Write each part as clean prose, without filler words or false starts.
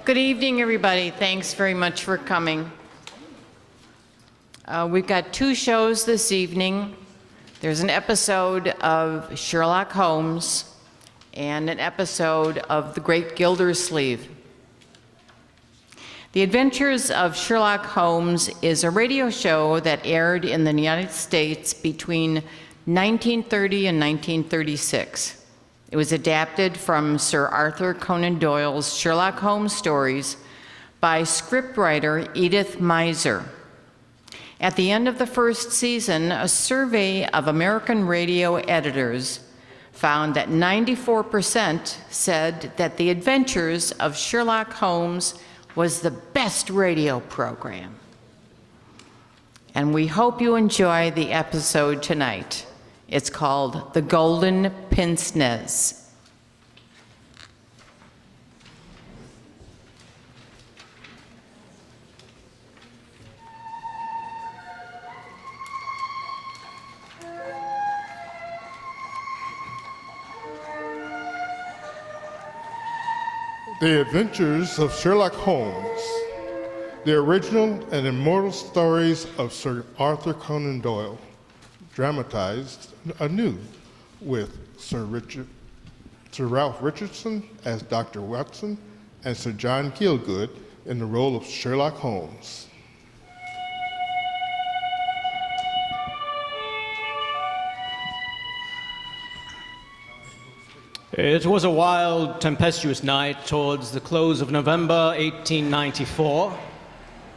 Good evening, everybody. Thanks very much for coming. We've got two shows this evening. There's an episode of Sherlock Holmes and an episode of The Great Gildersleeve. The Adventures of Sherlock Holmes is a radio show that aired in the United States between 1930 and 1936. It was adapted from Sir Arthur Conan Doyle's Sherlock Holmes stories by scriptwriter Edith Meiser. At the end of the first season, a survey of American radio editors found that 94% said that The Adventures of Sherlock Holmes was the best radio program. And we hope you enjoy the episode tonight. It's called The Golden Pince-Nez. The Adventures of Sherlock Holmes, the original and immortal stories of Sir Arthur Conan Doyle, dramatized anew with Sir Ralph Richardson as Dr. Watson and Sir John Gielgud in the role of Sherlock Holmes. It was a wild, tempestuous night towards the close of November 1894.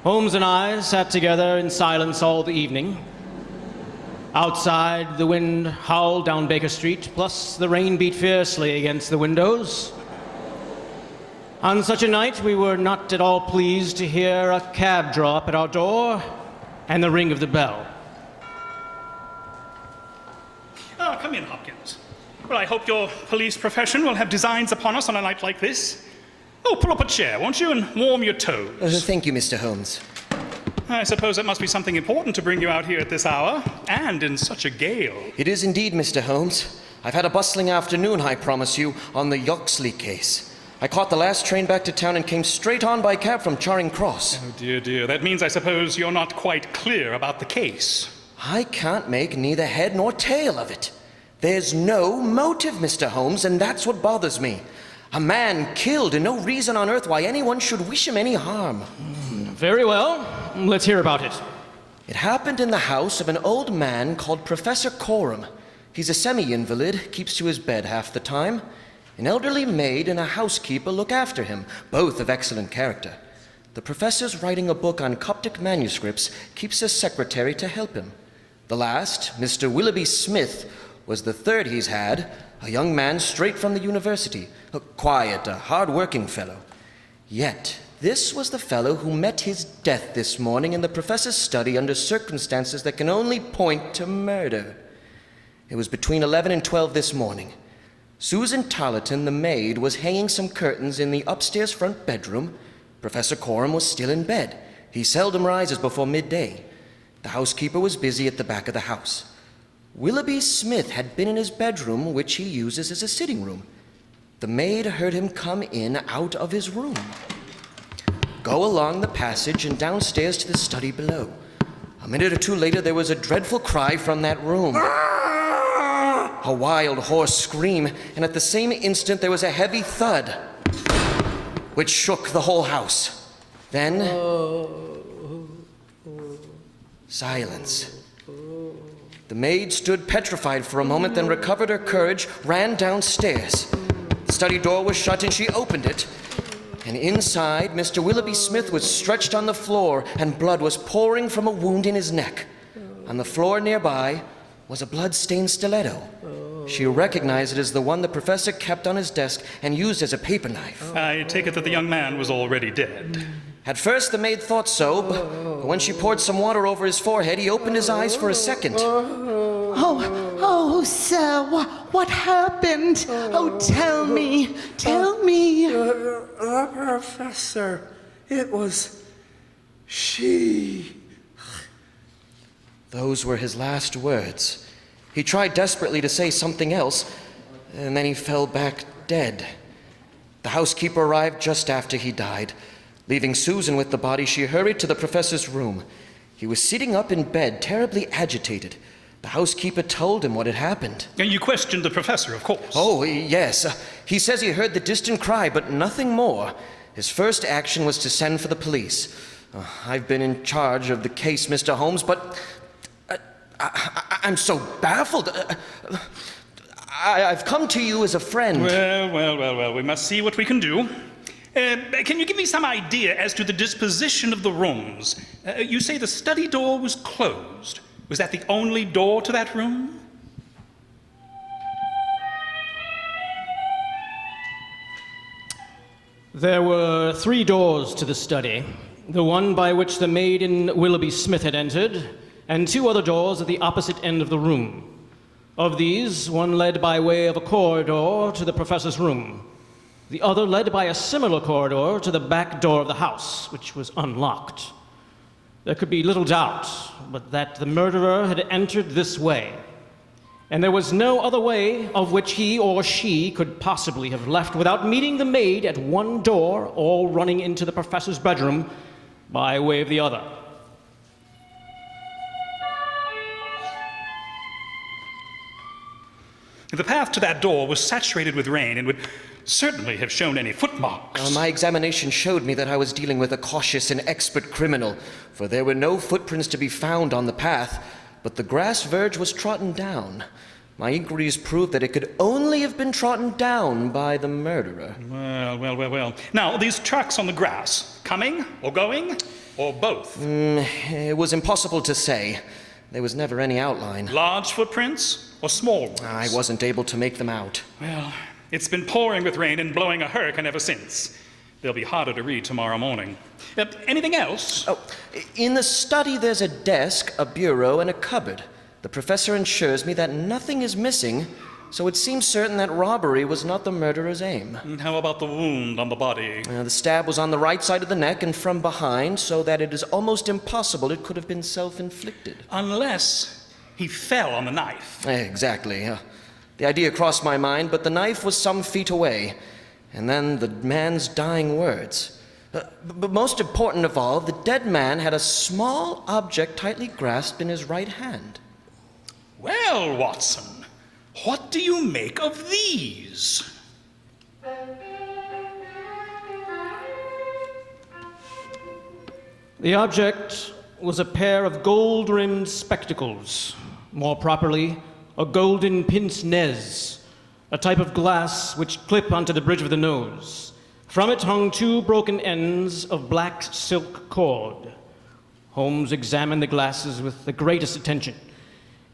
Holmes and I sat together in silence all the evening. Outside, the wind howled down Baker Street, plus the rain beat fiercely against the windows. On such a night, we were not at all pleased to hear a cab draw up at our door and the ring of the bell. Oh, come in, Hopkins. Well, I hope your police profession will have designs upon us on a night like this. Oh, pull up a chair, won't you, and warm your toes. Thank you, Mr. Holmes. I suppose it must be something important to bring you out here at this hour, and in such a gale. It is indeed, Mr. Holmes. I've had a bustling afternoon, I promise you, on the Yoxley case. I caught the last train back to town and came straight on by cab from Charing Cross. Oh, dear, dear. That means, I suppose, you're not quite clear about the case. I can't make neither head nor tail of it. There's no motive, Mr. Holmes, and that's what bothers me. A man killed, and no reason on earth why anyone should wish him any harm. Very well. Let's hear about it. It happened in the house of an old man called Professor Coram. He's a semi-invalid, keeps to his bed half the time. An elderly maid and a housekeeper look after him, both of excellent character. The professor's writing a book on Coptic manuscripts, keeps a secretary to help him. The last, Mr. Willoughby Smith, was the third he's had, a young man straight from the university, a quiet, hard-working fellow. Yet, this was the fellow who met his death this morning in the professor's study under circumstances that can only point to murder. It was between 11 and 12 this morning. Susan Tarleton, the maid, was hanging some curtains in the upstairs front bedroom. Professor Coram was still in bed. He seldom rises before midday. The housekeeper was busy at the back of the house. Willoughby Smith had been in his bedroom, which he uses as a sitting room. The maid heard him come in out of his room, go along the passage and downstairs to the study below. A minute or two later, there was a dreadful cry from that room. A wild, hoarse scream, and at the same instant there was a heavy thud, which shook the whole house. Then, silence. The maid stood petrified for a moment, then recovered her courage, ran downstairs. The study door was shut and she opened it. And inside, Mr. Willoughby Smith was stretched on the floor and blood was pouring from a wound in his neck. On the floor nearby was a blood-stained stiletto. She recognized it as the one the professor kept on his desk and used as a paper knife. I take it that the young man was already dead. At first, the maid thought so, but when she poured some water over his forehead, he opened his eyes for a second. Oh, sir, what happened? Oh, tell me. Professor, it was she. Those were his last words. He tried desperately to say something else, and then he fell back dead. The housekeeper arrived just after he died. Leaving Susan with the body, she hurried to the professor's room. He was sitting up in bed, terribly agitated. The housekeeper told him what had happened. And you questioned the professor, of course. Oh, yes. He says he heard the distant cry, but nothing more. His first action was to send for the police. I've been in charge of the case, Mr. Holmes, but I'm so baffled. I've come to you as a friend. Well, we must see what we can do. Can you give me some idea as to the disposition of the rooms? You say the study door was closed. Was that the only door to that room? There were 3 doors to the study. The one by which the maid in Willoughby Smith had entered, and 2 other doors at the opposite end of the room. Of these, one led by way of a corridor to the professor's room. The other led by a similar corridor to the back door of the house, which was unlocked. There could be little doubt but that the murderer had entered this way, and there was no other way of which he or she could possibly have left without meeting the maid at one door or running into the professor's bedroom by way of the other. The path to that door was saturated with rain and would certainly have shown any footmarks. My examination showed me that I was dealing with a cautious and expert criminal, for there were no footprints to be found on the path, but the grass verge was trodden down. My inquiries proved that it could only have been trodden down by the murderer. Well. Now, these tracks on the grass, coming or going, or both? It was impossible to say. There was never any outline. Large footprints or small ones? I wasn't able to make them out. Well, it's been pouring with rain and blowing a hurricane ever since. They'll be harder to read tomorrow morning. Anything else? Oh, in the study there's a desk, a bureau, and a cupboard. The professor assures me that nothing is missing, so it seems certain that robbery was not the murderer's aim. And how about the wound on the body? The stab was on the right side of the neck and from behind, so that it is almost impossible it could have been self-inflicted. Unless he fell on the knife. Exactly. The idea crossed my mind, but the knife was some feet away. And then the man's dying words. But most important of all, the dead man had a small object tightly grasped in his right hand. Well, Watson, what do you make of these? The object was a pair of gold-rimmed spectacles, more properly, a golden pince-nez, a type of glass which clip onto the bridge of the nose. From it hung 2 broken ends of black silk cord. Holmes examined the glasses with the greatest attention.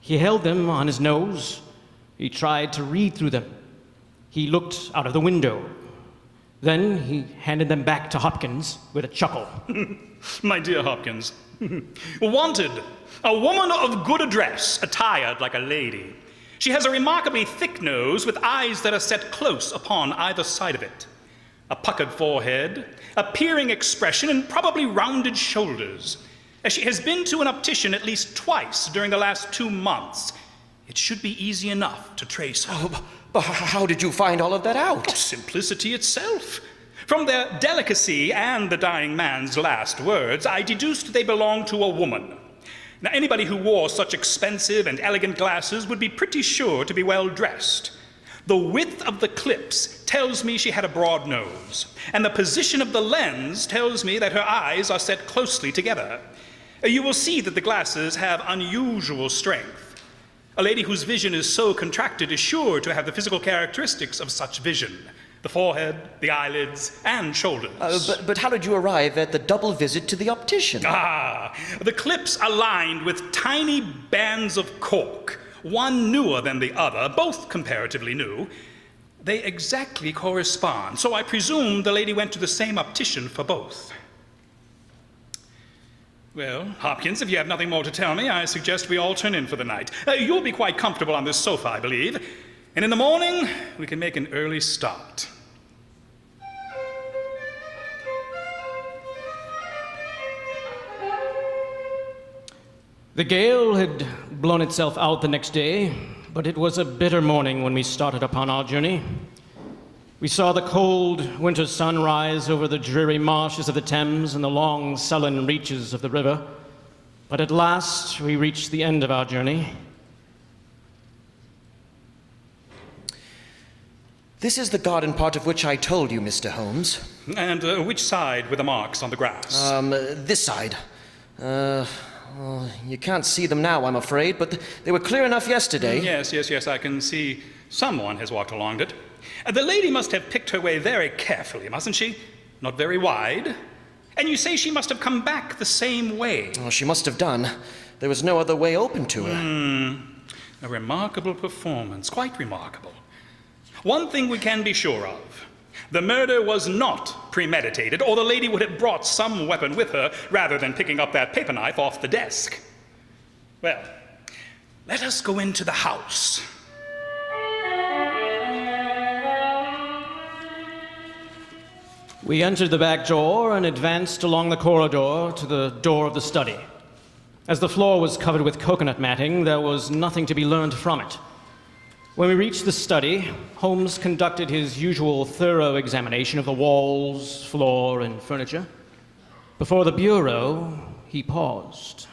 He held them on his nose. He tried to read through them. He looked out of the window. Then he handed them back to Hopkins with a chuckle. My dear Hopkins, wanted, a woman of good address, attired like a lady. She has a remarkably thick nose with eyes that are set close upon either side of it, a puckered forehead, a peering expression, and probably rounded shoulders. As she has been to an optician at least twice during the last 2 months, it should be easy enough to trace her. But how did you find all of that out? Simplicity itself. From their delicacy and the dying man's last words, I deduced they belonged to a woman. Now, anybody who wore such expensive and elegant glasses would be pretty sure to be well dressed. The width of the clips tells me she had a broad nose, and the position of the lens tells me that her eyes are set closely together. You will see that the glasses have unusual strength. A lady whose vision is so contracted is sure to have the physical characteristics of such vision: the forehead, the eyelids, and shoulders. But how did you arrive at the double visit to the optician? The clips are lined with tiny bands of cork, one newer than the other, both comparatively new. They exactly correspond, so I presume the lady went to the same optician for both. Well, Hopkins, if you have nothing more to tell me, I suggest we all turn in for the night. You'll be quite comfortable on this sofa, I believe. And in the morning, we can make an early start. The gale had blown itself out the next day, but it was a bitter morning when we started upon our journey. We saw the cold winter sun rise over the dreary marshes of the Thames and the long, sullen reaches of the river. But at last, we reached the end of our journey. This is the garden part of which I told you, Mr. Holmes. And which side were the marks on the grass? This side. Well, you can't see them now, I'm afraid, but they were clear enough yesterday. Yes, I can see someone has walked along it. The lady must have picked her way very carefully, mustn't she? Not very wide. And you say she must have come back the same way. Oh, she must have done. There was no other way open to her. A remarkable performance, quite remarkable. One thing we can be sure of. The murder was not premeditated, or the lady would have brought some weapon with her rather than picking up that paper knife off the desk. Well, let us go into the house. We entered the back door and advanced along the corridor to the door of the study. As the floor was covered with coconut matting, there was nothing to be learned from it. When we reached the study, Holmes conducted his usual thorough examination of the walls, floor, and furniture. Before the bureau, he paused.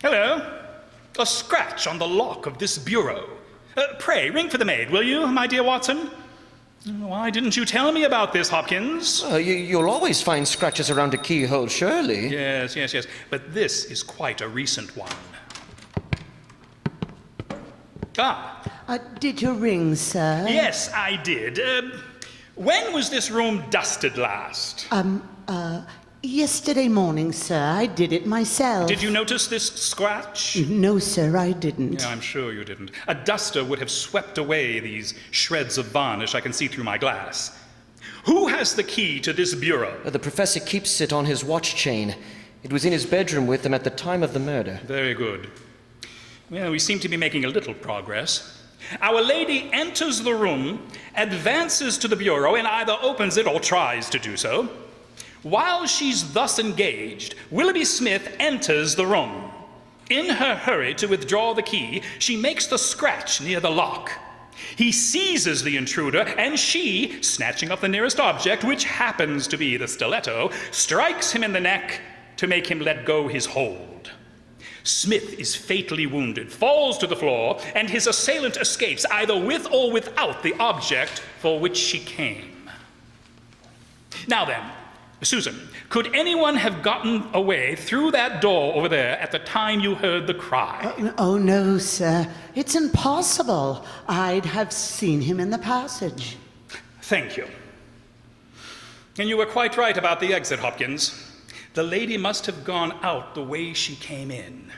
Hello. A scratch on the lock of this bureau. Pray, ring for the maid, will you, my dear Watson? Why didn't you tell me about this, Hopkins? You'll always find scratches around a keyhole, surely. Yes. But this is quite a recent one. Did you ring, sir? Yes, I did. When was this room dusted last? Yesterday morning, sir. I did it myself. Did you notice this scratch? No, sir, I didn't. Yeah, I'm sure you didn't. A duster would have swept away these shreds of varnish I can see through my glass. Who has the key to this bureau? The professor keeps it on his watch chain. It was in his bedroom with him at the time of the murder. Very good. Well, we seem to be making a little progress. Our lady enters the room, advances to the bureau, and either opens it or tries to do so. While she's thus engaged, Willoughby Smith enters the room. In her hurry to withdraw the key, she makes the scratch near the lock. He seizes the intruder, and she, snatching up the nearest object, which happens to be the stiletto, strikes him in the neck to make him let go his hold. Smith is fatally wounded, falls to the floor, and his assailant escapes either with or without the object for which she came. Now then, Susan, could anyone have gotten away through that door over there at the time you heard the cry? Oh, no, sir. It's impossible. I'd have seen him in the passage. Thank you. And you were quite right about the exit, Hopkins. The lady must have gone out the way she came in.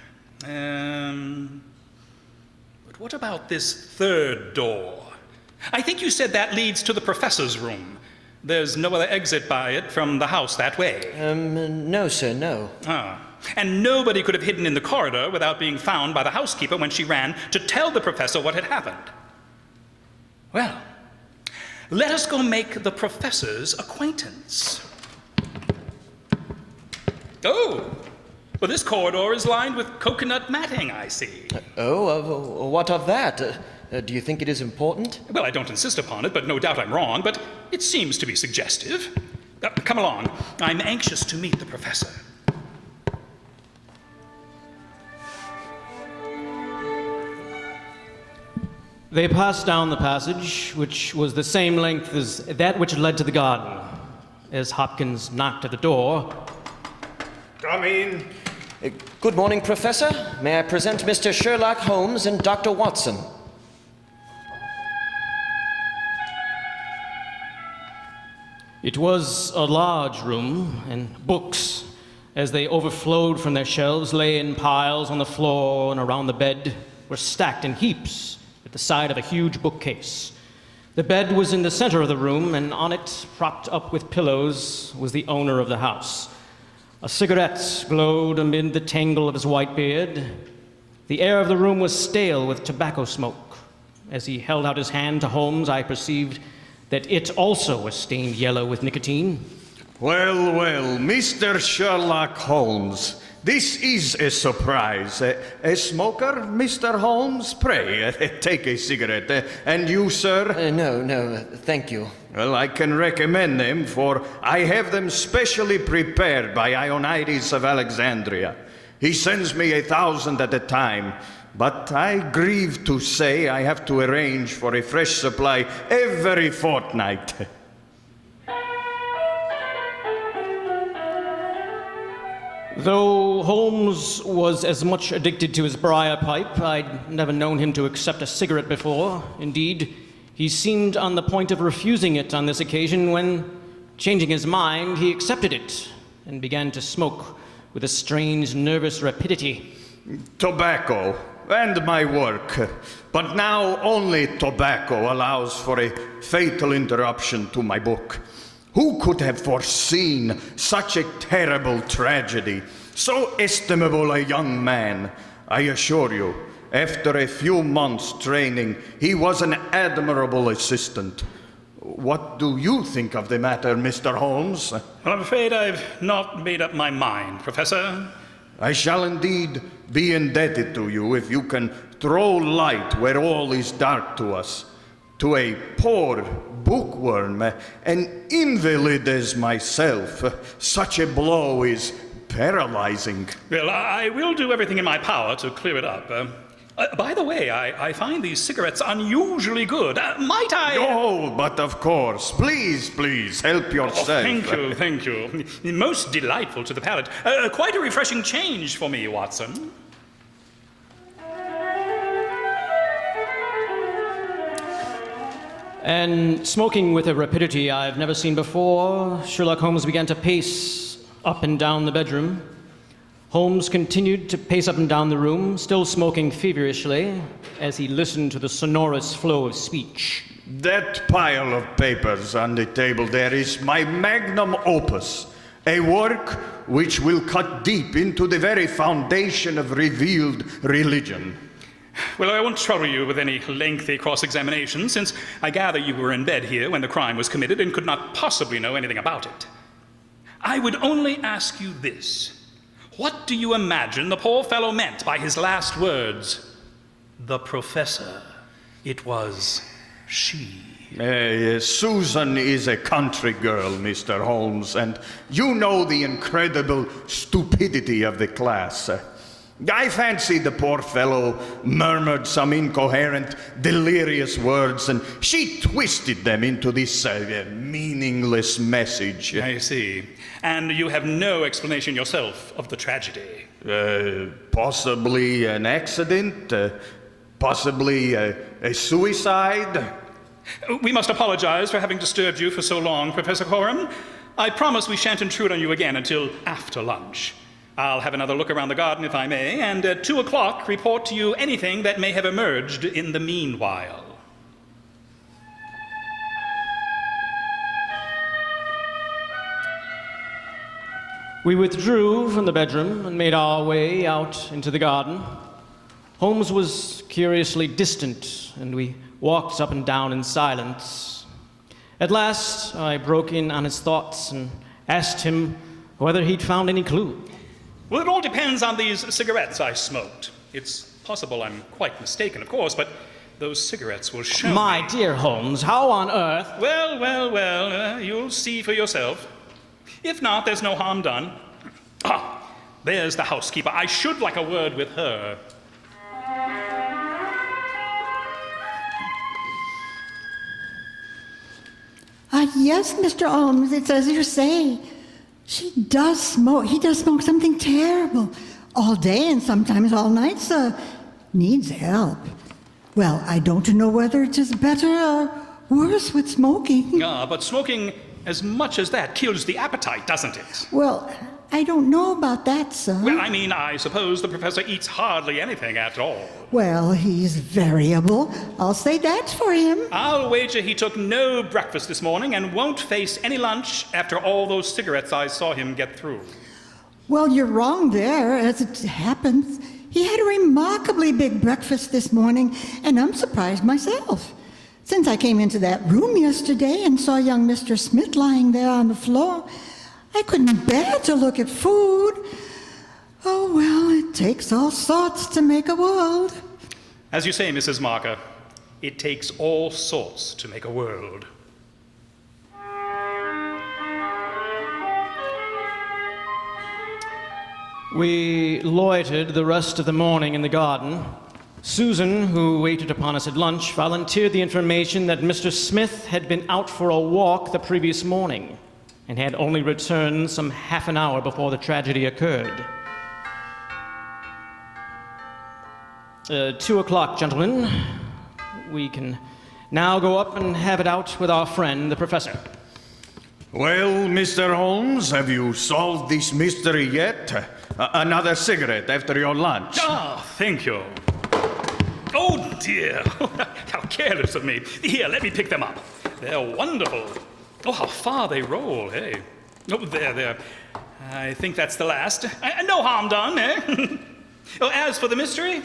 But what about this third door? I think you said that leads to the professor's room. There's no other exit by it from the house that way. No, sir, no. And nobody could have hidden in the corridor without being found by the housekeeper when she ran to tell the professor what had happened. Well, let us go make the professor's acquaintance. Oh, well, this corridor is lined with coconut matting, I see. What of that? Do you think it is important? Well, I don't insist upon it, but no doubt I'm wrong, but it seems to be suggestive. Come along. I'm anxious to meet the professor. They passed down the passage, which was the same length as that which led to the garden. As Hopkins knocked at the door, "Come in." Good morning, Professor. May I present Mr. Sherlock Holmes and Dr. Watson? it was a large room, and books, as they overflowed from their shelves, lay in piles on the floor and around the bed, were stacked in heaps at the side of a huge bookcase. The bed was in the center of the room, and on it, propped up with pillows, was the owner of the house. A cigarette glowed amid the tangle of his white beard. The air of the room was stale with tobacco smoke. As he held out his hand to Holmes, I perceived that it also was stained yellow with nicotine. Well, Mr. Sherlock Holmes, This is a surprise. A smoker, Mr. Holmes? Pray, take a cigarette. And you, sir? No, thank you. Well, I can recommend them, for I have them specially prepared by Ionides of Alexandria. He sends me 1,000 at a time, but I grieve to say I have to arrange for a fresh supply every fortnight. Though Holmes was as much addicted to his briar pipe, I'd never known him to accept a cigarette before. Indeed, he seemed on the point of refusing it on this occasion when, changing his mind, he accepted it and began to smoke with a strange, nervous rapidity. Tobacco and my work. But now only tobacco allows for a fatal interruption to my book. Who could have foreseen such a terrible tragedy? So estimable a young man. I assure you, after a few months' training, he was an admirable assistant. What do you think of the matter, Mr. Holmes? Well, I'm afraid I've not made up my mind, Professor. I shall indeed be indebted to you if you can throw light where all is dark to us. To a poor bookworm, an invalid as myself, such a blow is paralyzing. Well, I will do everything in my power to clear it up. By the way, I find these cigarettes unusually good. Might I... Oh, but of course. Please, help yourself. Thank you. Most delightful to the palate. Quite a refreshing change for me, Watson. And smoking with a rapidity I've never seen before, Sherlock Holmes began to pace up and down the bedroom. Holmes continued to pace up and down the room, still smoking feverishly, as he listened to the sonorous flow of speech. That pile of papers on the table there is my magnum opus, a work which will cut deep into the very foundation of revealed religion. Well, I won't trouble you with any lengthy cross-examination, since I gather you were in bed here when the crime was committed and could not possibly know anything about it. I would only ask you this. What do you imagine the poor fellow meant by his last words? The professor. It was she. Susan is a country girl, Mr. Holmes, and you know the incredible stupidity of the class. I fancy the poor fellow murmured some incoherent, delirious words, and she twisted them into this meaningless message. I see. And you have no explanation yourself of the tragedy? Possibly an accident, possibly a suicide. We must apologize for having disturbed you for so long, Professor Coram. I promise we shan't intrude on you again until after lunch. I'll have another look around the garden, if I may, and at 2 o'clock report to you anything that may have emerged in the meanwhile. We withdrew from the bedroom and made our way out into the garden. Holmes was curiously distant, and we walked up and down in silence. At last, I broke in on his thoughts and asked him whether he'd found any clue. Well, it all depends on these cigarettes I smoked. It's possible I'm quite mistaken, of course, but those cigarettes will show My me. dear Holmes, how on earth... Well, you'll see for yourself. If not, there's no harm done. Ah, there's the housekeeper. I should like a word with her. Yes, Mr. Holmes, it's as you say. She does smoke. He does smoke something terrible. All day and sometimes all night, sir. Needs help. Well, I don't know whether it is better or worse with smoking. But smoking as much as that kills the appetite, doesn't it? Well, I don't know about that, sir. Well, I suppose the professor eats hardly anything at all. Well, he's variable. I'll say that for him. I'll wager he took no breakfast this morning and won't face any lunch after all those cigarettes I saw him get through. Well, you're wrong there, as it happens. He had a remarkably big breakfast this morning, and I'm surprised myself. Since I came into that room yesterday and saw young Mr. Smith lying there on the floor, I couldn't bear to look at food. Oh, well, it takes all sorts to make a world. As you say, Mrs. Marker, it takes all sorts to make a world. We loitered the rest of the morning in the garden. Susan, who waited upon us at lunch, volunteered the information that Mr. Smith had been out for a walk the previous morning and had only returned some half an hour before the tragedy occurred. 2 o'clock, gentlemen. We can now go up and have it out with our friend, the professor. Well, Mr. Holmes, have you solved this mystery yet? Another cigarette after your lunch. Ah, thank you. Oh, dear. How careless of me. Here, let me pick them up. They're wonderful. Oh, how far they roll, hey? Oh, there. I think that's the last. No harm done, eh? Oh, as for the mystery,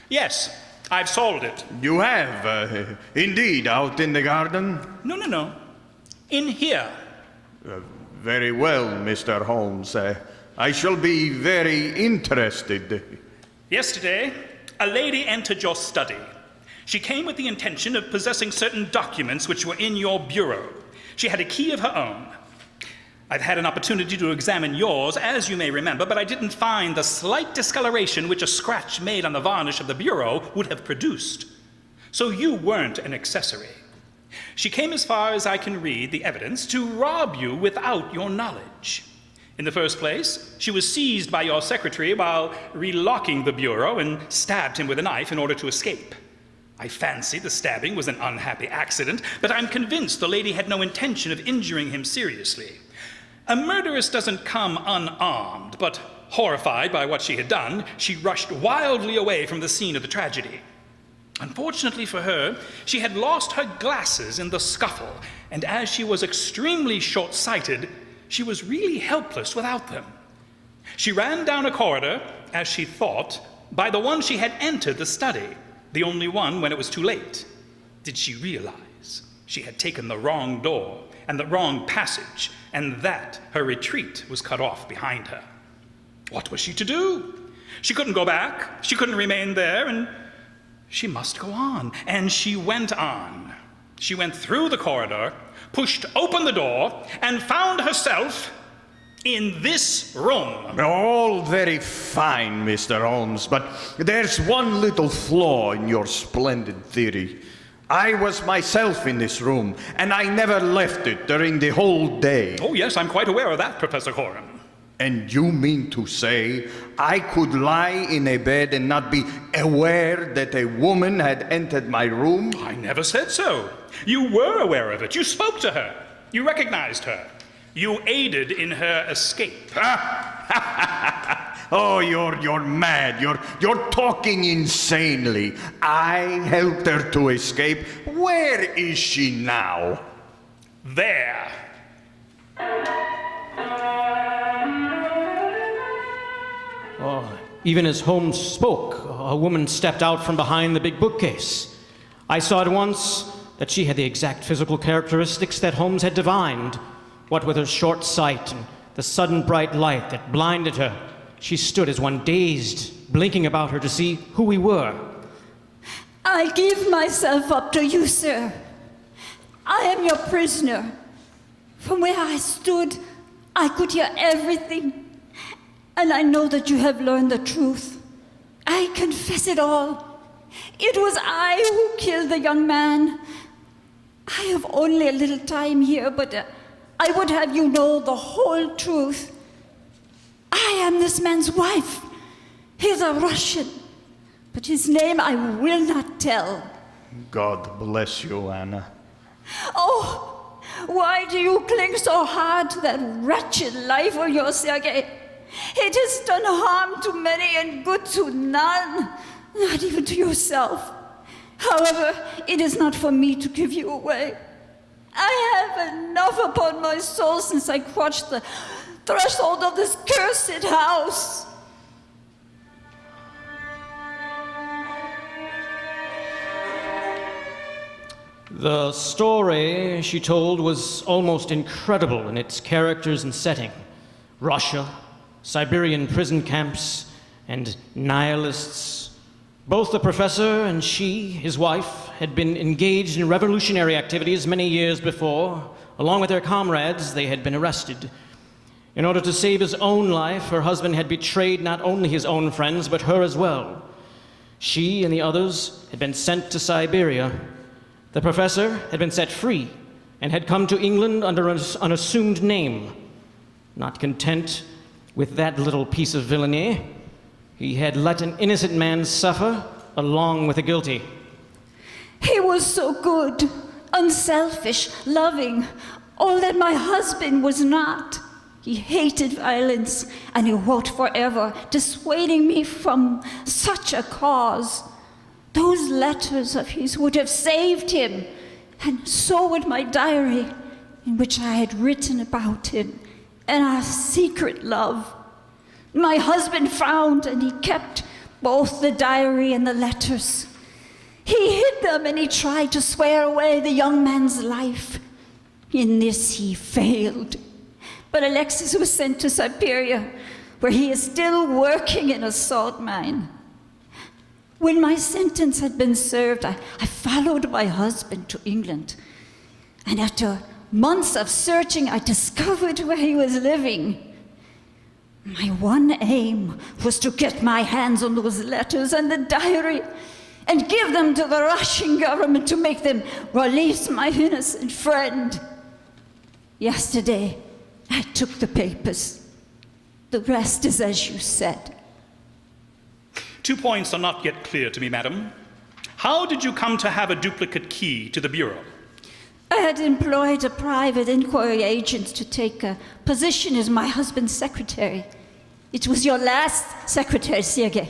yes, I've solved it. You have, indeed, out in the garden? No. In here. Very well, Mr. Holmes. I shall be very interested. Yesterday, a lady entered your study. She came with the intention of possessing certain documents which were in your bureau. She had a key of her own. I've had an opportunity to examine yours, as you may remember, but I didn't find the slight discoloration which a scratch made on the varnish of the bureau would have produced. So you weren't an accessory. She came, as far as I can read the evidence, to rob you without your knowledge. In the first place, she was seized by your secretary while relocking the bureau and stabbed him with a knife in order to escape. I fancy the stabbing was an unhappy accident, but I'm convinced the lady had no intention of injuring him seriously. A murderess doesn't come unarmed, but horrified by what she had done, she rushed wildly away from the scene of the tragedy. Unfortunately for her, she had lost her glasses in the scuffle, and as she was extremely short-sighted, she was really helpless without them. She ran down a corridor, as she thought, by the one she had entered the study, the only one when it was too late. Did she realize she had taken the wrong door and the wrong passage, and that her retreat was cut off behind her? What was she to do? She couldn't go back, she couldn't remain there, and she must go on. And she went on. She went through the corridor, pushed open the door, and found herself in this room. All very fine, Mr. Holmes, but there's one little flaw in your splendid theory. I was myself in this room, and I never left it during the whole day. Oh, yes, I'm quite aware of that, Professor Coram. And you mean to say I could lie in a bed and not be aware that a woman had entered my room? I never said so. You were aware of it. You spoke to her. You recognized her. You aided in her escape. Oh, you're mad. You're talking insanely. I helped her to escape. Where is she now? There. Even as Holmes spoke, a woman stepped out from behind the big bookcase. I saw at once that she had the exact physical characteristics that Holmes had divined. What with her short sight and the sudden bright light that blinded her, she stood as one dazed, blinking about her to see who we were. I give myself up to you, sir. I am your prisoner. From where I stood, I could hear everything. And I know that you have learned the truth. I confess it all. It was I who killed the young man. I have only a little time here, but I would have you know the whole truth. I am this man's wife. He's a Russian, but his name I will not tell. God bless you, Anna. Oh, why do you cling so hard to that wretched life of yours, Sergei? It has done harm to many and good to none, not even to yourself. However, it is not for me to give you away. I have enough upon my soul since I crossed the threshold of this cursed house. The story she told was almost incredible in its characters and setting. Russia, Siberian prison camps, and nihilists. Both the professor and she, his wife, had been engaged in revolutionary activities many years before. Along with their comrades, they had been arrested. In order to save his own life, her husband had betrayed not only his own friends, but her as well. She and the others had been sent to Siberia. The professor had been set free and had come to England under an assumed name. Not content with that little piece of villainy, he had let an innocent man suffer along with the guilty. He was so good, unselfish, loving, all that my husband was not. He hated violence, and he worked forever, dissuading me from such a cause. Those letters of his would have saved him, and so would my diary, in which I had written about him and our secret love. My husband found and he kept both the diary and the letters. He hid them and he tried to swear away the young man's life. In this he failed. But Alexis was sent to Siberia, where he is still working in a salt mine. When my sentence had been served, I followed my husband to England. And after months of searching, I discovered where he was living. My one aim was to get my hands on those letters and the diary and give them to the Russian government to make them release my innocent friend. Yesterday, I took the papers. The rest is as you said. 2 points are not yet clear to me, madam. How did you come to have a duplicate key to the bureau? I had employed a private inquiry agent to take a position as my husband's secretary. It was your last secretary, Sergei,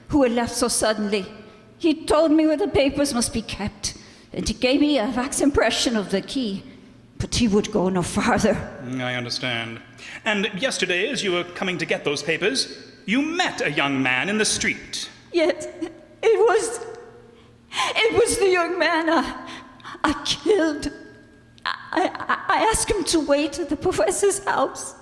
who had left so suddenly. He told me where the papers must be kept, and he gave me a wax impression of the key, but he would go no farther. I understand. And yesterday, as you were coming to get those papers, you met a young man in the street. Yes, it was the young man I killed. I asked him to wait at the professor's house.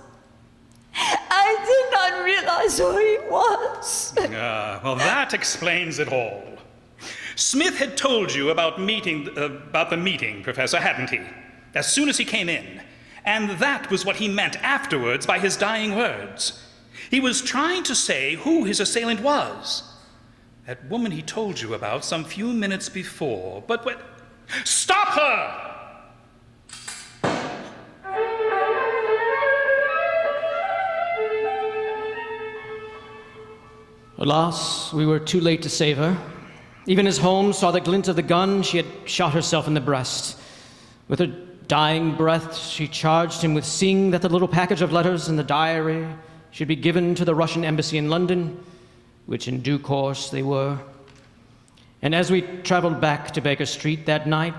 I did not realize who he was. Well, that explains it all. Smith had told you about the meeting, Professor, hadn't he? As soon as he came in. And that was what he meant afterwards by his dying words. He was trying to say who his assailant was. That woman he told you about some few minutes before. But what? Stop her! Alas, we were too late to save her. Even as Holmes saw the glint of the gun, she had shot herself in the breast. With her dying breath, she charged him with seeing that the little package of letters and the diary should be given to the Russian embassy in London, which in due course they were. And as we traveled back to Baker Street that night,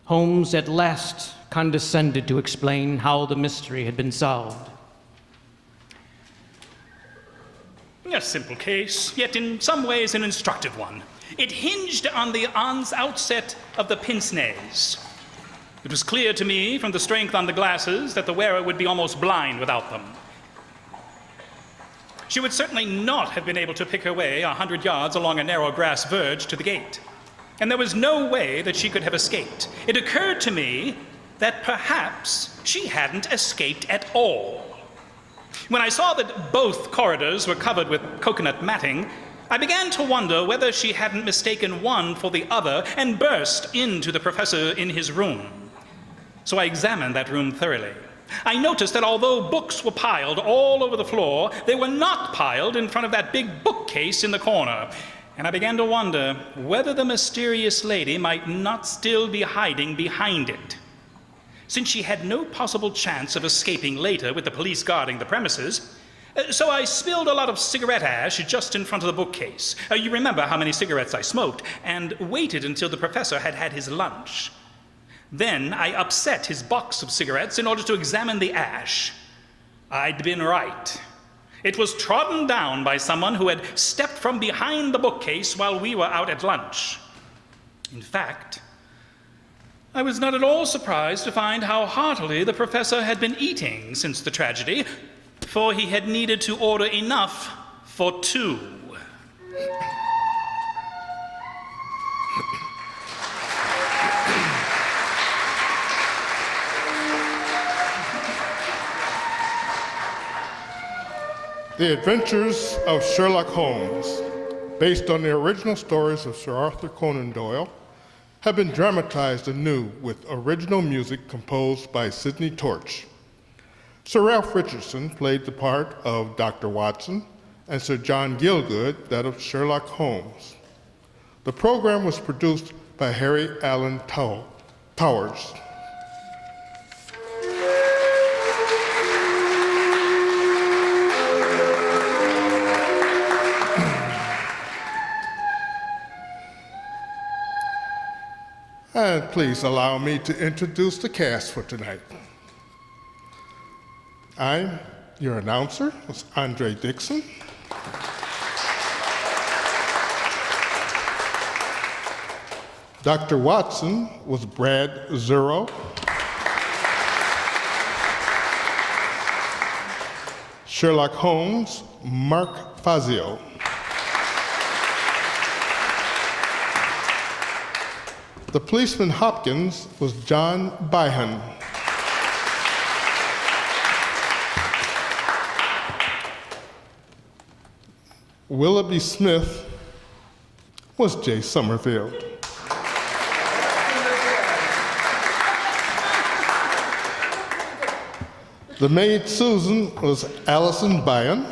Holmes at last condescended to explain how the mystery had been solved. A simple case, yet in some ways an instructive one. It hinged on the outset of the pince-nez. It was clear to me from the strength on the glasses that the wearer would be almost blind without them. She would certainly not have been able to pick her way 100 yards along a narrow grass verge to the gate. And there was no way that she could have escaped. It occurred to me that perhaps she hadn't escaped at all. When I saw that both corridors were covered with coconut matting, I began to wonder whether she hadn't mistaken one for the other and burst into the professor in his room. So I examined that room thoroughly. I noticed that although books were piled all over the floor, they were not piled in front of that big bookcase in the corner. And I began to wonder whether the mysterious lady might not still be hiding behind it. Since she had no possible chance of escaping later with the police guarding the premises, so I spilled a lot of cigarette ash just in front of the bookcase. You remember how many cigarettes I smoked, and waited until the professor had had his lunch. Then I upset his box of cigarettes in order to examine the ash. I'd been right. It was trodden down by someone who had stepped from behind the bookcase while we were out at lunch. In fact, I was not at all surprised to find how heartily the professor had been eating since the tragedy, for he had needed to order enough for 2. The Adventures of Sherlock Holmes, based on the original stories of Sir Arthur Conan Doyle, have been dramatized anew with original music composed by Sidney Torch. Sir Ralph Richardson played the part of Dr. Watson, and Sir John Gielgud that of Sherlock Holmes. The program was produced by Harry Allen Towers. And please allow me to introduce the cast for tonight. I'm your announcer, it's Andre Dixon. Dr. Watson was Brad Zero. Sherlock Holmes, Mark Fazio. The policeman Hopkins was John Byhan. Willoughby Smith was Jay Summerfield. The maid Susan was Allison Byhan.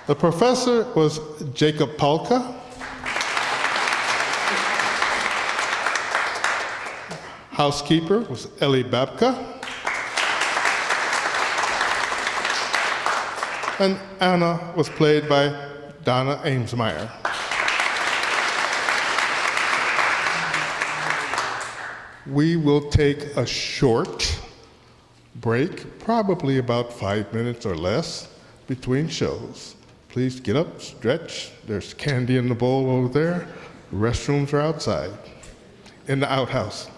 The professor was Jacob Polka. Housekeeper was Ellie Babka. And Anna was played by Donna Amesmeyer. We will take a short break, probably about 5 minutes or less, between shows. Please get up, stretch. There's candy in the bowl over there. The restrooms are outside, in the outhouse.